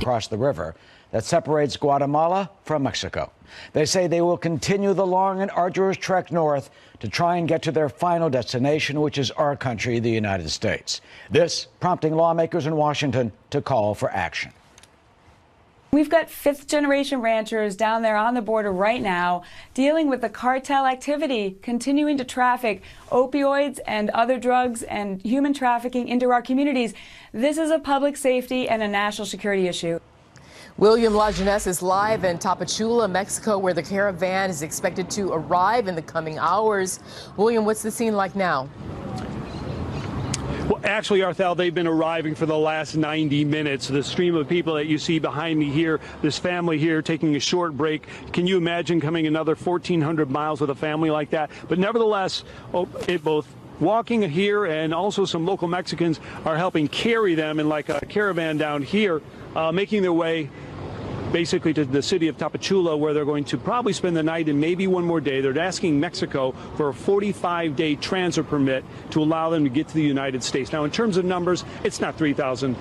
across the river that separates Guatemala from Mexico. They say they will continue the long and arduous trek north to try and get to their final destination, which is our country, the United States. This prompting lawmakers in Washington to call for action. We've got fifth-generation ranchers down there on the border right now dealing with the cartel activity, continuing to traffic opioids and other drugs and human trafficking into our communities. This is a public safety and a national security issue. William Lajeunesse is live in Tapachula, Mexico, where the caravan is expected to arrive in the coming hours. William, what's the scene like now? Well, actually, Arthel, they've been arriving for the last 90 minutes. The stream of people that you see behind me here, this family here taking a short break. Can you imagine coming another 1,400 miles with a family like that? But nevertheless, both walking here and also some local Mexicans are helping carry them in like a caravan down here, making their way basically to the city of Tapachula, where they're going to probably spend the night and maybe one more day. They're asking Mexico for a 45-day transit permit to allow them to get to the United States. Now, in terms of numbers, it's not 3,000.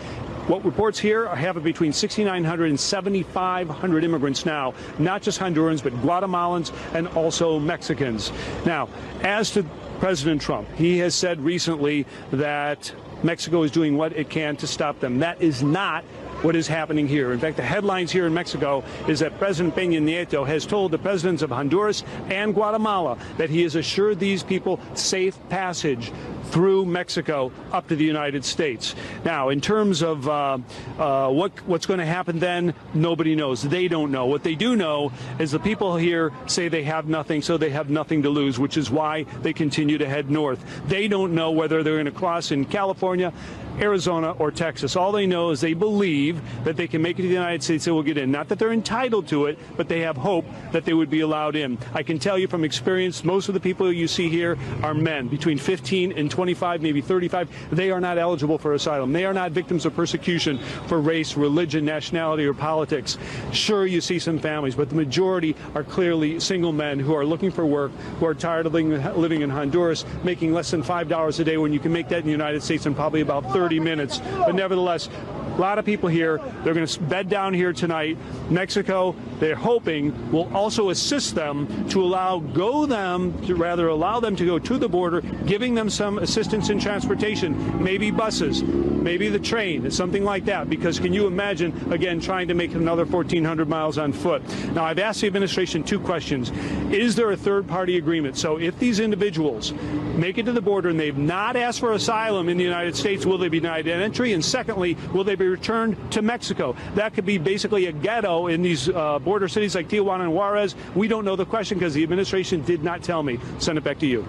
What reports here have it between 6,900 and 7,500 immigrants now, not just Hondurans, but Guatemalans and also Mexicans. Now, as to President Trump, he has said recently that Mexico is doing what it can to stop them. That is not what is happening here. In fact, the headlines here in Mexico is that President Peña Nieto has told the presidents of Honduras and Guatemala that he has assured these people safe passage through Mexico up to the United States. Now, in terms of what's going to happen then, nobody knows. They don't know. What they do know is the people here say they have nothing, so they have nothing to lose, which is why they continue to head north. They don't know whether they're going to cross in California, Arizona, or Texas. All they know is they believe that they can make it to the United States, they will get in. Not that they're entitled to it, but they have hope that they would be allowed in. I can tell you from experience, most of the people you see here are men between 15 and 25, maybe 35. They are not eligible for asylum. They are not victims of persecution for race, religion, nationality, or politics. Sure, you see some families, but the majority are clearly single men who are looking for work, who are tired of living in Honduras, making less than $5 a day when you can make that in the United States in probably about 30 minutes. But nevertheless, a lot of people here. They're going to bed down here tonight. Mexico, they're hoping, will also assist them to allow them to go to the border, giving them some assistance in transportation, maybe buses, maybe the train, something like that. Because can you imagine, again, trying to make another 1,400 miles on foot? Now, I've asked the administration two questions. Is there a third-party agreement? So if these individuals make it to the border and they've not asked for asylum in the United States, will they be denied entry? And secondly, will they be returned to Mexico? That could be basically a ghetto in these border cities like Tijuana and Juarez. We don't know the question because the administration did not tell me. Send it back to you.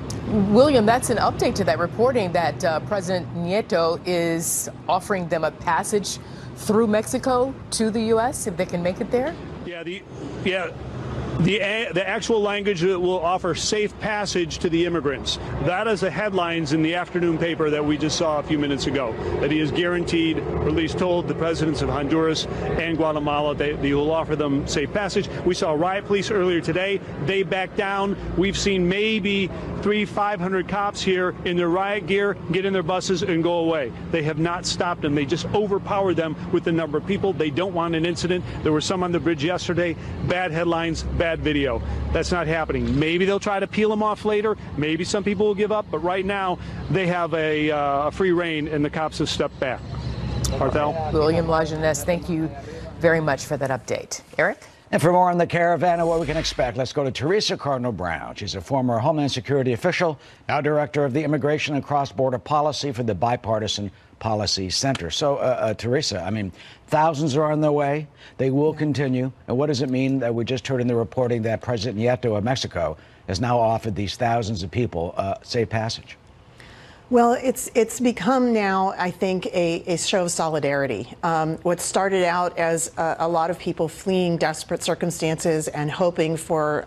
William, that's an update to that reporting that President Nieto is offering them a passage through Mexico to the U.S. if they can make it there? The actual language that will offer safe passage to the immigrants. That is the headlines in the afternoon paper that we just saw a few minutes ago, that he has guaranteed, or at least told the presidents of Honduras and Guatemala that he will offer them safe passage. We saw riot police earlier today. They backed down. We've seen maybe 500 cops here in their riot gear get in their buses and go away. They have not stopped them. They just overpowered them with the number of people. They don't want an incident. There were some on the bridge yesterday. Bad headlines, bad video. That's not happening. Maybe they'll try to peel them off later. Maybe some people will give up. But right now, they have a free rein, and the cops have stepped back. Arthel? William Lajeunesse, thank you very much for that update. Eric? And for more on the caravan and what we can expect, let's go to Teresa Cardinal Brown. She's a former Homeland Security official, now director of the Immigration and Cross-Border Policy for the Bipartisan Policy Center. So, Teresa, I mean, thousands are on their way. They will continue. And what does it mean that we just heard in the reporting that President Nieto of Mexico has now offered these thousands of people safe passage? Well, it's become now, I think, a show of solidarity. What started out as a lot of people fleeing desperate circumstances and hoping for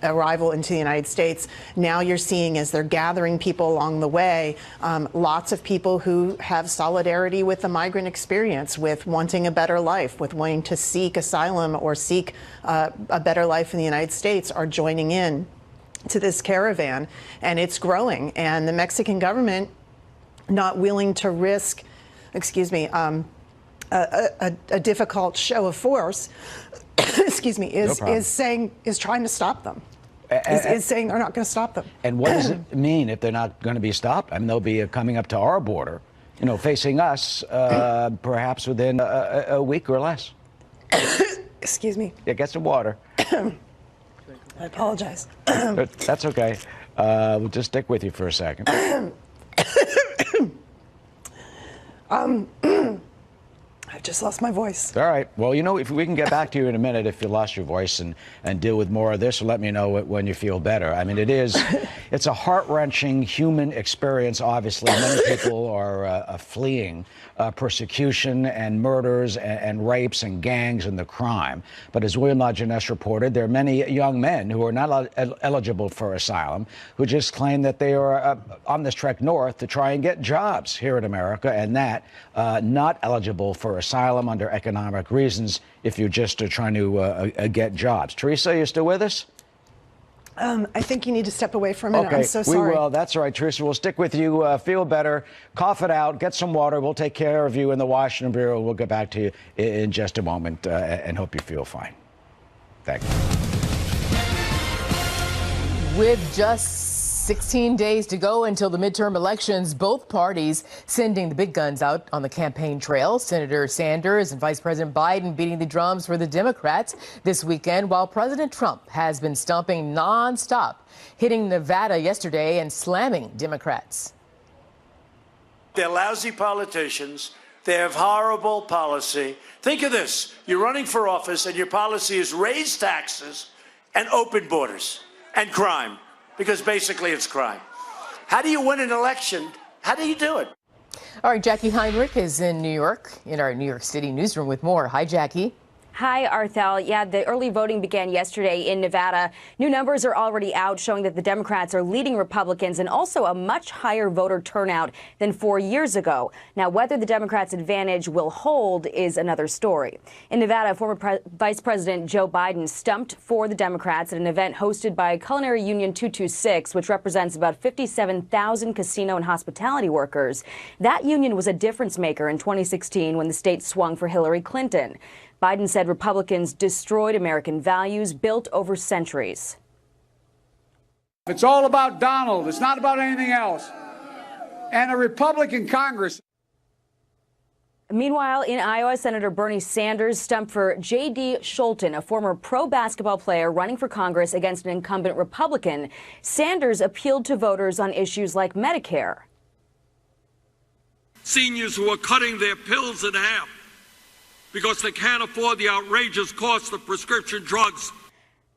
arrival into the United States, now you're seeing, as they're gathering people along the way, lots of people who have solidarity with the migrant experience, with wanting a better life, with wanting to seek asylum or seek a better life in the United States, are joining in to this caravan, and it's growing. And the Mexican government, not willing to risk, a difficult show of force, excuse me, is trying to stop them. Is saying they're not going to stop them. And what does it mean if they're not going to be stopped? I mean, they'll be coming up to our border, facing us perhaps within a week or less. Excuse me. Yeah, get some water. I apologize. That's okay. We'll just stick with you for a second. I've just lost my voice. All right. Well, if we can get back to you in a minute if you lost your voice and deal with more of this, or let me know when you feel better. I mean, it's a heart-wrenching human experience, obviously. Many people are fleeing persecution and murders and rapes and gangs and the crime. But as William Lajeunesse reported, there are many young men who are not eligible for asylum who just claim that they are on this trek north to try and get jobs here in America, and that not eligible for asylum under economic reasons if you're just trying to get jobs. Teresa, are you still with us? I think you need to step away for a minute. Okay, I'm so sorry. we will. That's all right, Teresa. We'll stick with you. Feel better. Cough it out. Get some water. We'll take care of you in the Washington Bureau. We'll get back to you in just a moment and hope you feel fine. Thank you. With just 16 days to go until the midterm elections, both parties sending the big guns out on the campaign trail. Senator Sanders and Vice President Biden beating the drums for the Democrats this weekend, while President Trump has been stomping nonstop, hitting Nevada yesterday and slamming Democrats. They're lousy politicians. They have horrible policy. Think of this. You're running for office and your policy is raise taxes and open borders and crime. Because basically it's crime. How do you win an election? How do you do it? All right, Jackie Heinrich is in New York, in our New York City newsroom with more. Hi, Jackie. Hi, Arthel. Yeah, the early voting began yesterday in Nevada. New numbers are already out showing that the Democrats are leading Republicans and also a much higher voter turnout than 4 years ago. Now, whether the Democrats' advantage will hold is another story. In Nevada, former Vice President Joe Biden stumped for the Democrats at an event hosted by Culinary Union 226, which represents about 57,000 casino and hospitality workers. That union was a difference maker in 2016 when the state swung for Hillary Clinton. Biden said Republicans destroyed American values built over centuries. It's all about Donald. It's not about anything else. And a Republican Congress. Meanwhile, in Iowa, Senator Bernie Sanders stumped for J.D. Scholten, a former pro basketball player running for Congress against an incumbent Republican. Sanders appealed to voters on issues like Medicare. Seniors who are cutting their pills in half because they can't afford the outrageous cost of prescription drugs.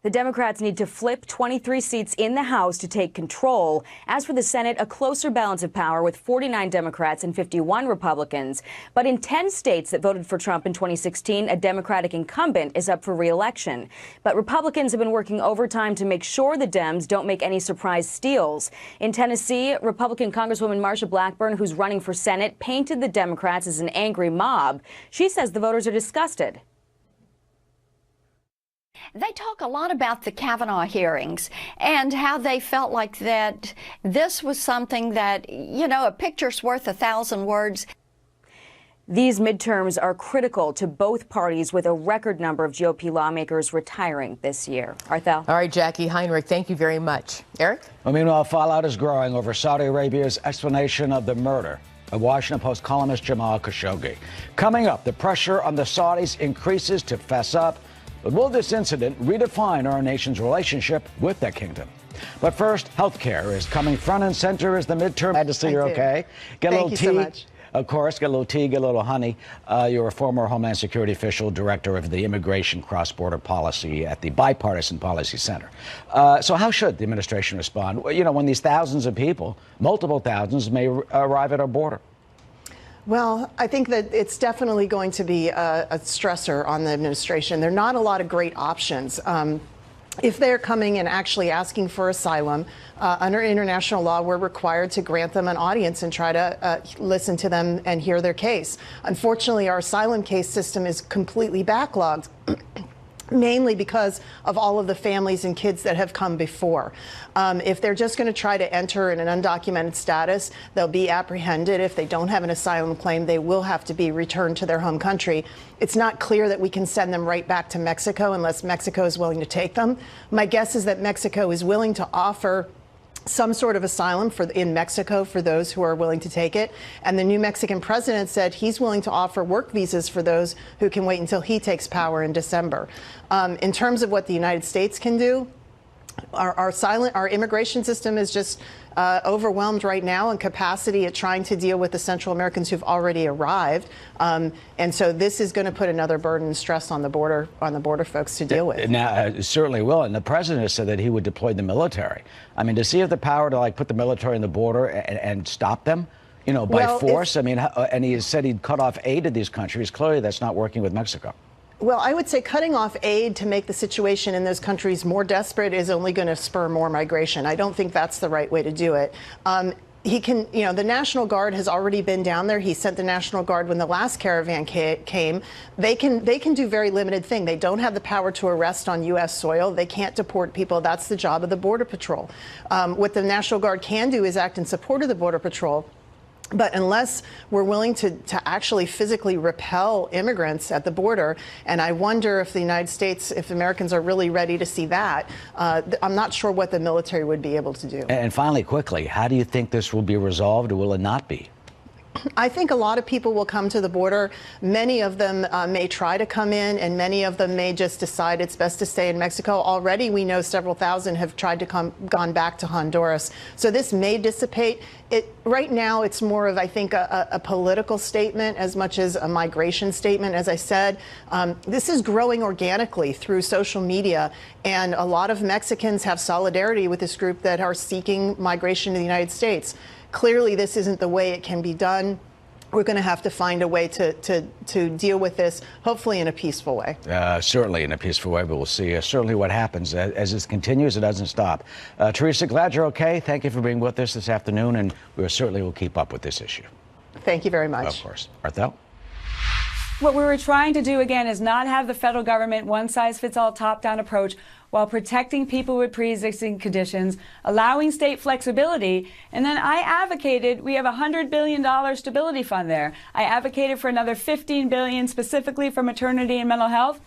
The Democrats need to flip 23 seats in the House to take control. As for the Senate, a closer balance of power with 49 Democrats and 51 Republicans. But in 10 states that voted for Trump in 2016, a Democratic incumbent is up for re-election. But Republicans have been working overtime to make sure the Dems don't make any surprise steals. In Tennessee, Republican Congresswoman Marsha Blackburn, who's running for Senate, painted the Democrats as an angry mob. She says the voters are disgusted. They talk a lot about the Kavanaugh hearings and how they felt like that this was something that, a picture's worth 1,000 words. These midterms are critical to both parties, with a record number of GOP lawmakers retiring this year. Arthel. All right, Jackie Heinrich, thank you very much. Eric? Well, meanwhile, fallout is growing over Saudi Arabia's explanation of the murder of Washington Post columnist Jamal Khashoggi. Coming up, the pressure on the Saudis increases to fess up. But will this incident redefine our nation's relationship with that kingdom? But first, health care is coming front and center as the midterm. Glad to see you're okay. Get a little tea. Thank you so much. Of course, get a little tea, get a little honey. You're a former Homeland Security official, director of the Immigration Cross-Border Policy at the Bipartisan Policy Center. So how should the administration respond, when these thousands of people, multiple thousands, may arrive at our border? Well, I think that it's definitely going to be a stressor on the administration. There are not a lot of great options. If they're coming and actually asking for asylum, under international law, we're required to grant them an audience and try to listen to them and hear their case. Unfortunately, our asylum case system is completely backlogged. mainly because of all of the families and kids that have come before. If they're just going to try to enter in an undocumented status, they'll be apprehended. If they don't have an asylum claim, they will have to be returned to their home country. It's not clear that we can send them right back to Mexico unless Mexico is willing to take them. My guess is that Mexico is willing to offer some sort of asylum in Mexico for those who are willing to take it. And the new Mexican president said he's willing to offer work visas for those who can wait until he takes power in December. In terms of what the United States can do, our immigration system is just overwhelmed right now in capacity at trying to deal with the Central Americans who've already arrived, and so this is going to put another burden and stress on the border folks to deal with. Now, it certainly will. And the president has said that he would deploy the military. I mean, does he have the power to put the military on the border and stop them, by force? I mean, and he has said he'd cut off aid to these countries. Clearly, that's not working with Mexico. Well, I would say cutting off aid to make the situation in those countries more desperate is only going to spur more migration. I don't think that's the right way to do it. The National Guard has already been down there. He sent the National Guard when the last caravan came. They can do very limited things. They don't have the power to arrest on U.S. soil. They can't deport people. That's the job of the Border Patrol. What the National Guard can do is act in support of the Border Patrol. But unless we're willing to actually physically repel immigrants at the border, and I wonder if the United States, if Americans are really ready to see that, I'm not sure what the military would be able to do. And finally, quickly, how do you think this will be resolved, or will it not be? I think a lot of people will come to the border. Many of them may try to come in, and many of them may just decide it's best to stay in Mexico. Already, we know several thousand have tried to gone back to Honduras. So this may dissipate. Right now, it's more of, I think, a political statement as much as a migration statement. As I said, this is growing organically through social media, and a lot of Mexicans have solidarity with this group that are seeking migration to the United States. Clearly, this isn't the way it can be done. We're going to have to find a way to deal with this, hopefully in a peaceful way. Certainly in a peaceful way, but we'll see certainly what happens. As this continues, it doesn't stop. Teresa, glad you're okay. Thank you for being with us this afternoon, and we certainly will keep up with this issue. Thank you very much. Of course. Arthel? What we were trying to do, again, is not have the federal government one-size-fits-all top-down approach while protecting people with pre-existing conditions, allowing state flexibility. And then I advocated, we have a $100 billion stability fund there. I advocated for another $15 billion specifically for maternity and mental health,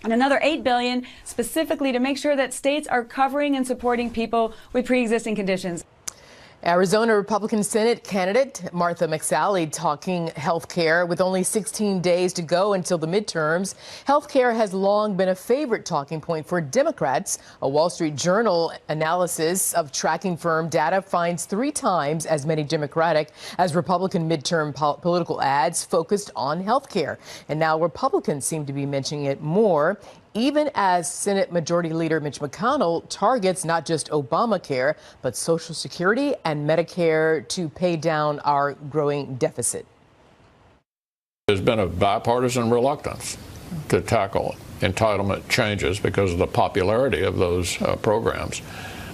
and another $8 billion specifically to make sure that states are covering and supporting people with pre-existing conditions. Arizona Republican Senate candidate Martha McSally talking health care. With only 16 days to go until the midterms, health care has long been a favorite talking point for Democrats. A Wall Street Journal analysis of tracking firm data finds 3 times as many Democratic as Republican midterm political ads focused on health care. And now Republicans seem to be mentioning it more, even as Senate Majority Leader Mitch McConnell targets not just Obamacare, but Social Security and Medicare to pay down our growing deficit. There's been a bipartisan reluctance to tackle entitlement changes because of the popularity of those programs.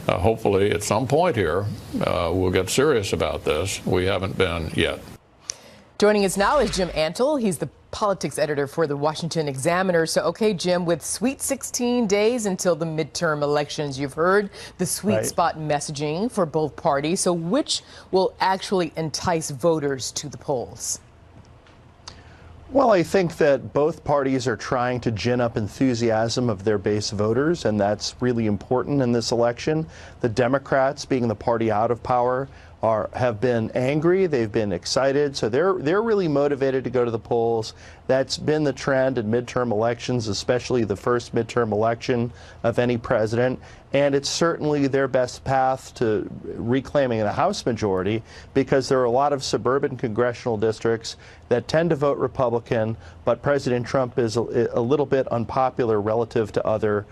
Hopefully, at some point here, we'll get serious about this. We haven't been yet. Joining us now is Jim Antle. He's the politics editor for the Washington Examiner. So, okay, Jim, with sweet 16 days until the midterm elections, you've heard the sweet spot messaging for both parties. So which will actually entice voters to the polls? Well, I think that both parties are trying to gin up enthusiasm of their base voters, and that's really important in this election. The Democrats, being the party out of power, have been angry. They've been excited, so they're really motivated to go to the polls. That's been the trend in midterm elections, especially the first midterm election of any president. And it's certainly their best path to reclaiming the House majority, because there are a lot of suburban congressional districts that tend to vote Republican, but President Trump is a little bit unpopular relative to other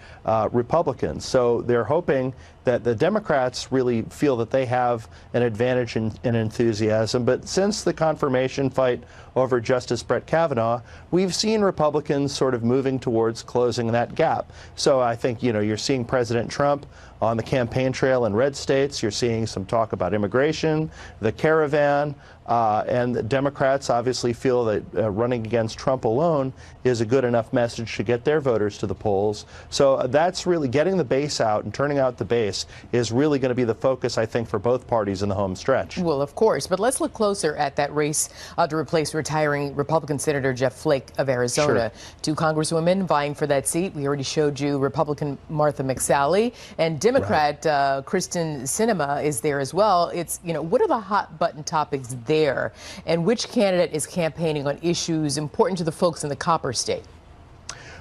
Republicans. So they're hoping that the Democrats really feel that they have an advantage in enthusiasm. But since the confirmation fight over Justice Brett Kavanaugh, we've seen Republicans sort of moving towards closing that gap. So I think, you're seeing President Trump on the campaign trail in red states. You're seeing some talk about immigration, the caravan, and the Democrats obviously feel that running against Trump alone is a good enough message to get their voters to the polls. So that's really getting the base out and turning out the base is really going to be the focus, I think, for both parties in the home stretch. Well, of course, but let's look closer at that race to replace retiring Republican Senator Jeff Flake of Arizona. Sure. Two congresswomen vying for that seat. We already showed you Republican Martha McSally and Democrat Kristen Sinema is there as well. It's, what are the hot button topics there, and which candidate is campaigning on issues important to the folks in the Copper State?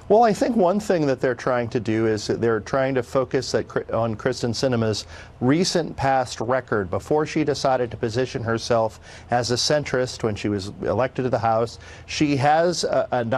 Well, I think one thing that they're trying to do is that they're trying to focus on Kristen Sinema's recent past record. Before she decided to position herself as a centrist when she was elected to the House, she has, in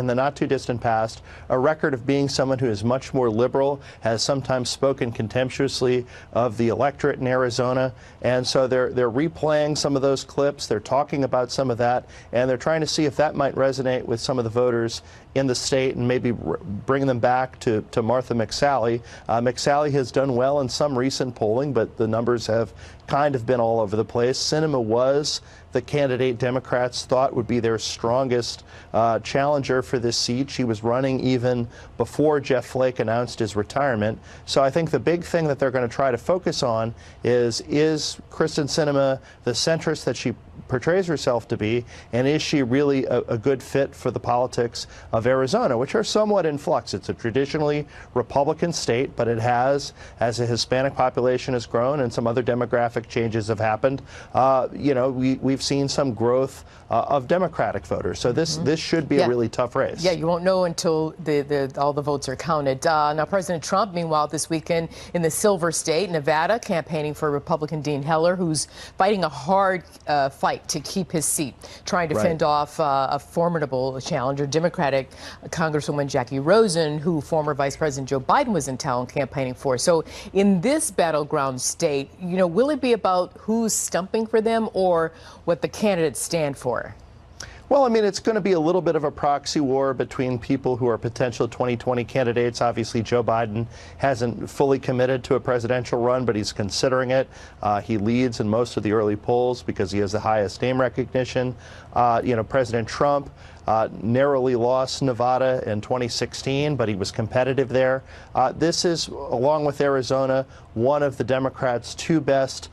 the not too distant past, a record of being someone who is much more liberal, has sometimes spoken contemptuously of the electorate in Arizona. And so they're replaying some of those clips. They're talking about some of that, and they're trying to see if that might resonate with some of the voters in the state and maybe bring them back to Martha McSally. McSally has done well in some recent polling, but the numbers have kind of been all over the place. Sinema was the candidate Democrats thought would be their strongest challenger for this seat. She was running even before Jeff Flake announced his retirement. So I think the big thing that they're going to try to focus on is Kristen Sinema the centrist that she portrays herself to be, and is she really a good fit for the politics of Arizona, which are somewhat in flux. It's a traditionally Republican state, but it has, as the Hispanic population has grown and some other demographic changes have happened, we've seen some growth of Democratic voters. So this should be a really tough race. Yeah, you won't know until all the votes are counted. Now, President Trump, meanwhile, this weekend in the Silver State, Nevada, campaigning for Republican Dean Heller, who's fighting a hard fight to keep his seat, trying to fend off a formidable challenger, Democratic Congresswoman Jackie Rosen, who former Vice President Joe Biden was in town campaigning for. So in this battleground state, will it be about who's stumping for them or what the candidates stand for? Well, I mean, it's going to be a little bit of a proxy war between people who are potential 2020 candidates. Obviously, Joe Biden hasn't fully committed to a presidential run, but he's considering it. He leads in most of the early polls because he has the highest name recognition. President Trump narrowly lost Nevada in 2016, but he was competitive there. This is, along with Arizona, one of the Democrats' two best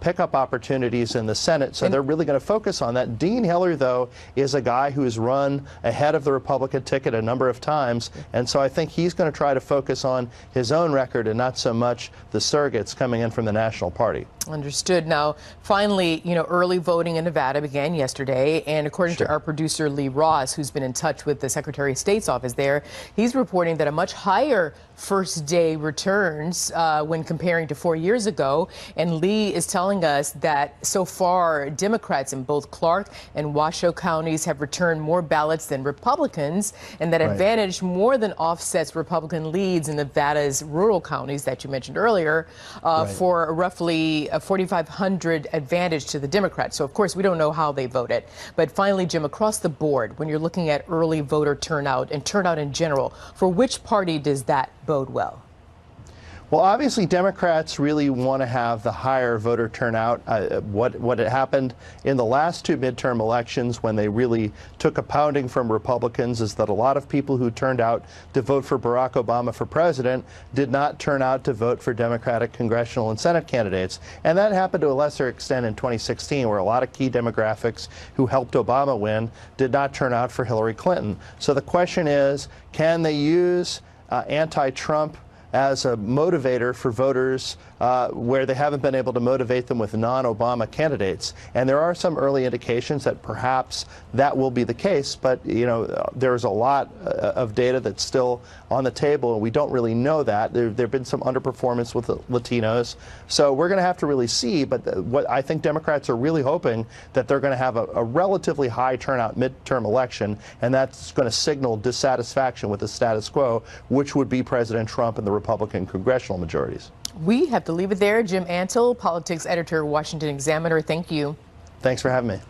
pickup opportunities in the Senate, so they're really going to focus on that. Dean Heller, though, is a guy who's run ahead of the Republican ticket a number of times, and so I think he's going to try to focus on his own record and not so much the surrogates coming in from the National Party. Understood. Now, finally, early voting in Nevada began yesterday, and according to our producer Lee Ross, who's been in touch with the Secretary of State's office there, he's reporting that a much higher first-day returns when comparing to 4 years ago. And Lee is telling us that so far, Democrats in both Clark and Washoe counties have returned more ballots than Republicans, and that advantage more than offsets Republican leads in Nevada's rural counties that you mentioned earlier for roughly a 4,500 advantage to the Democrats. So, of course, we don't know how they voted. But finally, Jim, across the board, when you're looking at early voter turnout and turnout in general, for which party does that bode well? Well, obviously, Democrats really want to have the higher voter turnout. What had happened in the last two midterm elections when they really took a pounding from Republicans is that a lot of people who turned out to vote for Barack Obama for president did not turn out to vote for Democratic congressional and Senate candidates. And that happened to a lesser extent in 2016, where a lot of key demographics who helped Obama win did not turn out for Hillary Clinton. So the question is, can they use anti-Trump as a motivator for voters where they haven't been able to motivate them with non-Obama candidates? And there are some early indications that perhaps that will be the case, but there's a lot of data that's still on the table, and we don't really know that. There have been some underperformance with the Latinos, so we're going to have to really see. But what I think Democrats are really hoping that they're going to have a relatively high turnout midterm election, and that's going to signal dissatisfaction with the status quo, which would be President Trump and the Republican congressional majorities. We have to leave it there. Jim Antle, politics editor, Washington Examiner. Thank you. Thanks for having me.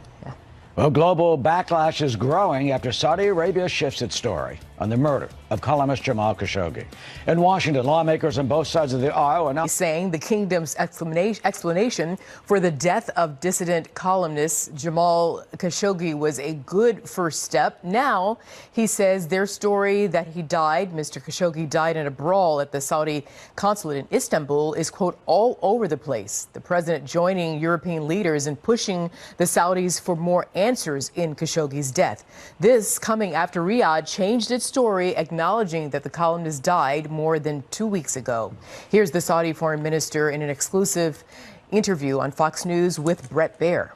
Well, global backlash is growing after Saudi Arabia shifts its story. on the murder of columnist Jamal Khashoggi. In Washington, lawmakers on both sides of the aisle are now saying the kingdom's explanation for the death of dissident columnist Jamal Khashoggi was a good first step. Now, he says their story that he died, Mr. Khashoggi died in a brawl at the Saudi consulate in Istanbul, is, quote, all over the place. The president joining European leaders in pushing the Saudis for more answers in Khashoggi's death. This coming after Riyadh changed its story, acknowledging that the columnist died more than 2 weeks ago. Here's the Saudi foreign minister in an exclusive interview on Fox News with Bret Baier.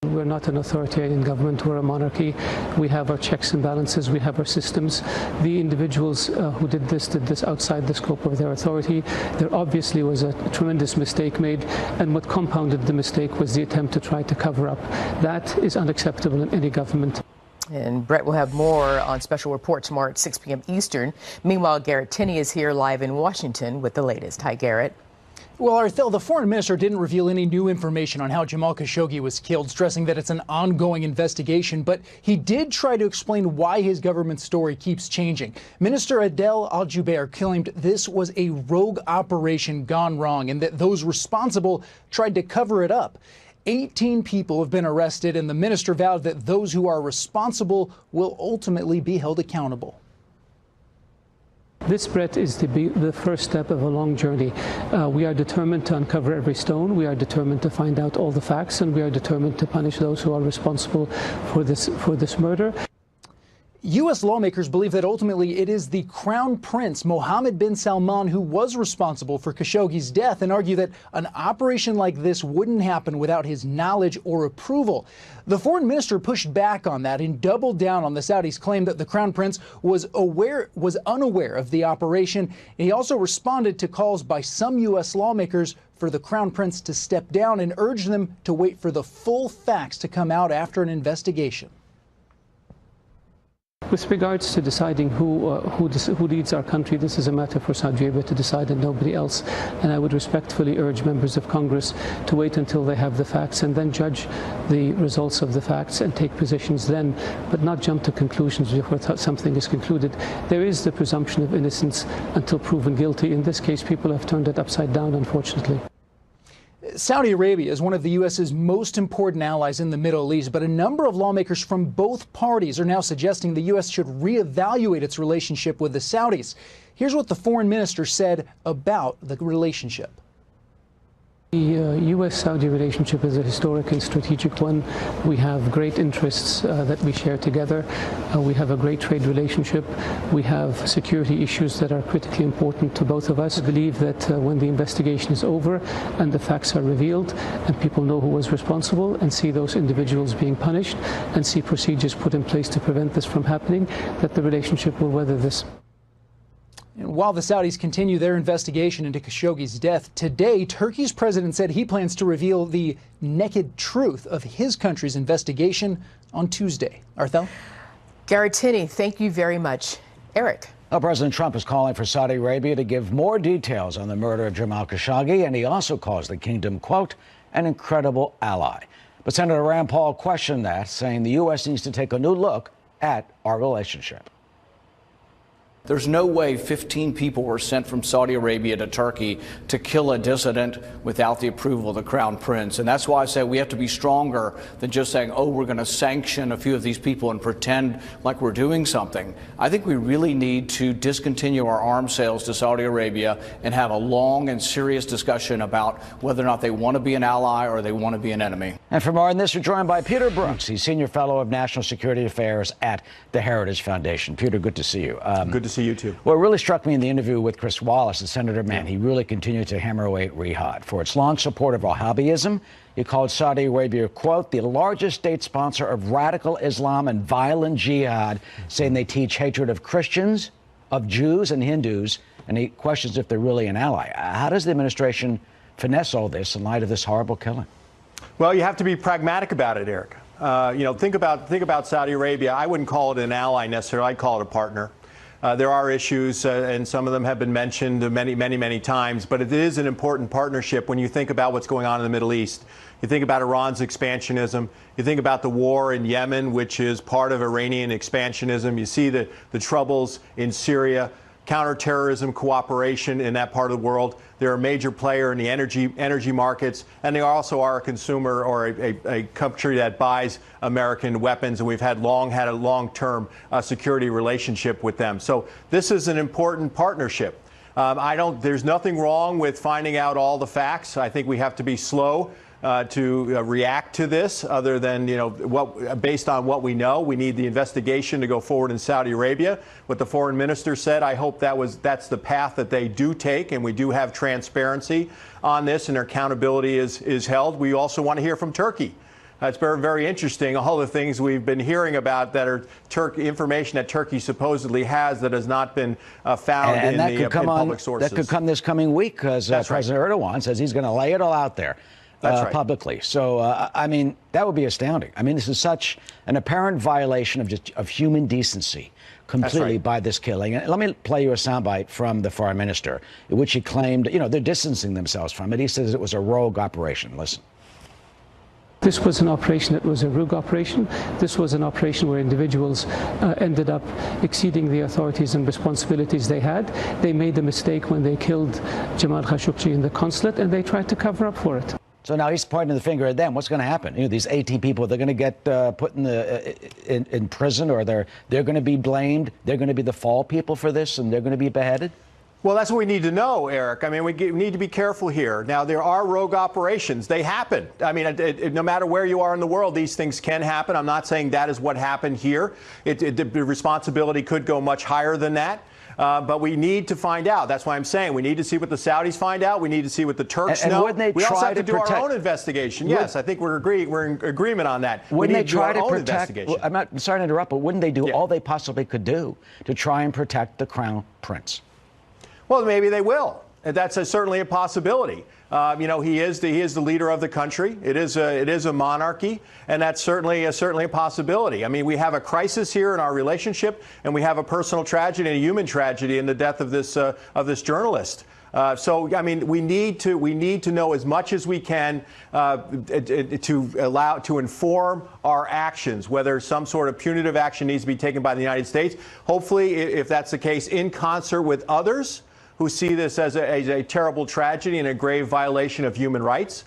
We're not an authoritarian government, we're a monarchy. We have our checks and balances, we have our systems. The individuals who did this outside the scope of their authority. There obviously was a tremendous mistake made, and what compounded the mistake was the attempt to try to cover up. That is unacceptable in any government. And Brett will have more on Special Report tomorrow at 6 p.m. Eastern. Meanwhile, Garrett Tinney is here live in Washington with the latest. Hi, Garrett. Well, Arthel, the foreign minister didn't reveal any new information on how Jamal Khashoggi was killed, stressing that it's an ongoing investigation. But he did try to explain why his government's story keeps changing. Minister Adel Al-Jubeir claimed this was a rogue operation gone wrong and that those responsible tried to cover it up. 18 people have been arrested, and the minister vowed that those who are responsible will ultimately be held accountable. This, Brett, is the first step of a long journey. We are determined to uncover every stone. We are determined to find out all the facts, and we are determined to punish those who are responsible for this murder. U.S. lawmakers believe that ultimately it is the Crown Prince, Mohammed bin Salman, who was responsible for Khashoggi's death, and argue that an operation like this wouldn't happen without his knowledge or approval. The foreign minister pushed back on that and doubled down on the Saudis' claim that the Crown Prince was unaware of the operation. And he also responded to calls by some U.S. lawmakers for the Crown Prince to step down and urged them to wait for the full facts to come out after an investigation. With regards to deciding who leads our country, this is a matter for Saudi Arabia to decide and nobody else. And I would respectfully urge members of Congress to wait until they have the facts and then judge the results of the facts and take positions then, but not jump to conclusions before something is concluded. There is the presumption of innocence until proven guilty. In this case, people have turned it upside down, unfortunately. Saudi Arabia is one of the U.S.'s most important allies in the Middle East, but a number of lawmakers from both parties are now suggesting the U.S. should reevaluate its relationship with the Saudis. Here's what the foreign minister said about the relationship. The U.S.-Saudi relationship is a historic and strategic one. We have great interests that we share together. We have a great trade relationship. We have security issues that are critically important to both of us. I believe that when the investigation is over and the facts are revealed and people know who was responsible and see those individuals being punished and see procedures put in place to prevent this from happening, that the relationship will weather this. And while the Saudis continue their investigation into Khashoggi's death, today Turkey's president said he plans to reveal the naked truth of his country's investigation on Tuesday. Arthel? Garrett Tinney, thank you very much. Eric? Well, President Trump is calling for Saudi Arabia to give more details on the murder of Jamal Khashoggi, and he also calls the kingdom, quote, an incredible ally. But Senator Rand Paul questioned that, saying the U.S. needs to take a new look at our relationship. There's no way 15 people were sent from Saudi Arabia to Turkey to kill a dissident without the approval of the Crown Prince. And that's why I say we have to be stronger than just saying, oh, we're going to sanction a few of these people and pretend like we're doing something. I think we really need to discontinue our arms sales to Saudi Arabia and have a long and serious discussion about whether or not they want to be an ally or they want to be an enemy. And for more on this, we're joined by Peter Brooks. He's Senior Fellow of National Security Affairs at the Heritage Foundation. Peter, good to see you. Good to see you, too. What really struck me in the interview with Chris Wallace, the senator, he really continued to hammer away at Riyadh for its long support of Wahhabism. He called Saudi Arabia, quote, the largest state sponsor of radical Islam and violent jihad, saying they teach hatred of Christians, of Jews and Hindus, and he questions if they're really an ally. How does the administration finesse all this in light of this horrible killing? Well, you have to be pragmatic about it, Eric. Think about Saudi Arabia. I wouldn't call it an ally necessarily. I'd call it a partner. There are issues, and some of them have been mentioned many times, but it is an important partnership when you think about what's going on in the Middle East. You think about Iran's expansionism. You think about the war in Yemen, which is part of Iranian expansionism. You see the troubles in Syria, counterterrorism cooperation in that part of the world. They're a major player in the energy markets, and they also are a consumer or a country that buys American weapons, and we've had a long-term security relationship with them. So this is an important partnership. There's nothing wrong with finding out all the facts. I think we have to be slow to react to this, other than, based on what we know. We need the investigation to go forward in Saudi Arabia. What the foreign minister said, I hope that's the path that they do take, and we do have transparency on this, and accountability is held. We also want to hear from Turkey. It's very interesting, all the things we've been hearing about that are information that Turkey supposedly has that has not been found in public sources. That could come this coming week, because President Erdogan says he's going to lay it all out there. Publicly. So, I mean, that would be astounding. I mean, this is such an apparent violation of human decency completely by this killing. And let me play you a soundbite from the foreign minister, in which he claimed, they're distancing themselves from it. He says it was a rogue operation. Listen. This was an operation that was a rogue operation. This was an operation where individuals ended up exceeding the authorities and responsibilities they had. They made the mistake when they killed Jamal Khashoggi in the consulate, and they tried to cover up for it. So now he's pointing the finger at them. What's going to happen? These 18 people, they're going to get put in prison, or they're going to be blamed. They're going to be the fall people for this, and they're going to be beheaded. Well, that's what we need to know, Eric. I mean, we need to be careful here. Now, there are rogue operations. They happen. I mean, no matter where you are in the world, these things can happen. I'm not saying that is what happened here. The responsibility could go much higher than that. But we need to find out. That's why I'm saying we need to see what the Saudis find out. We need to see what the Turks know. We also have to do our own investigation. Yes, I think we're in agreement on that. Wouldn't they try to protect? I'm sorry to interrupt, but wouldn't they do all they possibly could do to try and protect the Crown Prince? Well, maybe they will. That's certainly a possibility. He is the leader of the country. It is a monarchy, and that's certainly a possibility. I mean, we have a crisis here in our relationship, and we have a personal tragedy and a human tragedy in the death of this journalist. So, I mean, we need to know as much as we can to inform our actions, whether some sort of punitive action needs to be taken by the United States. Hopefully, if that's the case, in concert with others who see this as a terrible tragedy and a grave violation of human rights.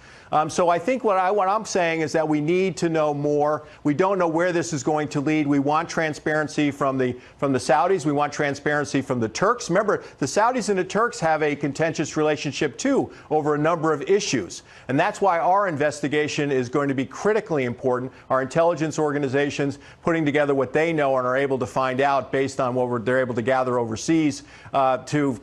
So I think what I'm saying is that we need to know more. We don't know where this is going to lead. We want transparency from the Saudis. We want transparency from the Turks. Remember, the Saudis and the Turks have a contentious relationship, too, over a number of issues. And that's why our investigation is going to be critically important. Our intelligence organizations putting together what they know and are able to find out based on what they're able to gather overseas to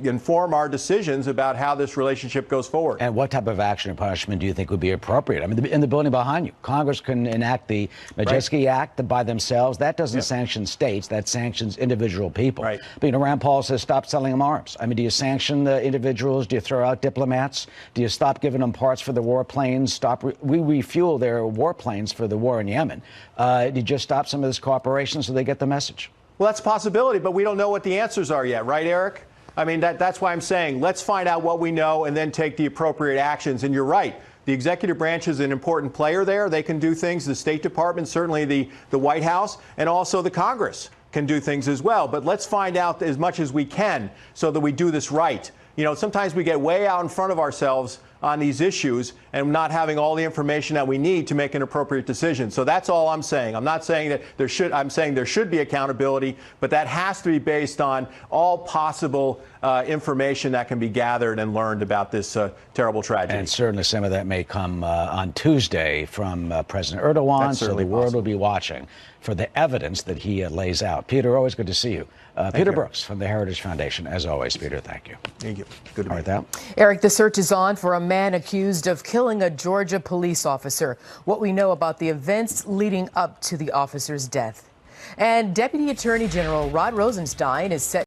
inform our decisions about how this relationship goes forward. And what type of action and punishment do you think would be appropriate? I mean, in the building behind you, Congress can enact the Majeski Act by themselves. That doesn't sanction states. That sanctions individual people. Right. But, Rand Paul says stop selling them arms. I mean, do you sanction the individuals? Do you throw out diplomats? Do you stop giving them parts for the warplanes? We refuel their warplanes for the war in Yemen. Do you just stop some of this cooperation so they get the message? Well, that's a possibility, but we don't know what the answers are yet. Right, Eric? I mean, that's why I'm saying let's find out what we know and then take the appropriate actions. And you're right. The executive branch is an important player there. They can do things. The State Department, certainly the White House, and also the Congress can do things as well. But let's find out as much as we can so that we do this right. Sometimes we get way out in front of ourselves on these issues and not having all the information that we need to make an appropriate decision. So that's all I'm saying. I'm not saying that I'm saying there should be accountability, but that has to be based on all possible information that can be gathered and learned about this terrible tragedy. And certainly some of that may come on Tuesday from President Erdogan, so the world will be watching for the evidence that he lays out. Peter, always good to see you. Peter Brooks from the Heritage Foundation. As always, Peter, thank you. Thank you. Good to be here. Eric, the search is on for a man accused of killing a Georgia police officer. What we know about the events leading up to the officer's death. And Deputy Attorney General Rod Rosenstein is set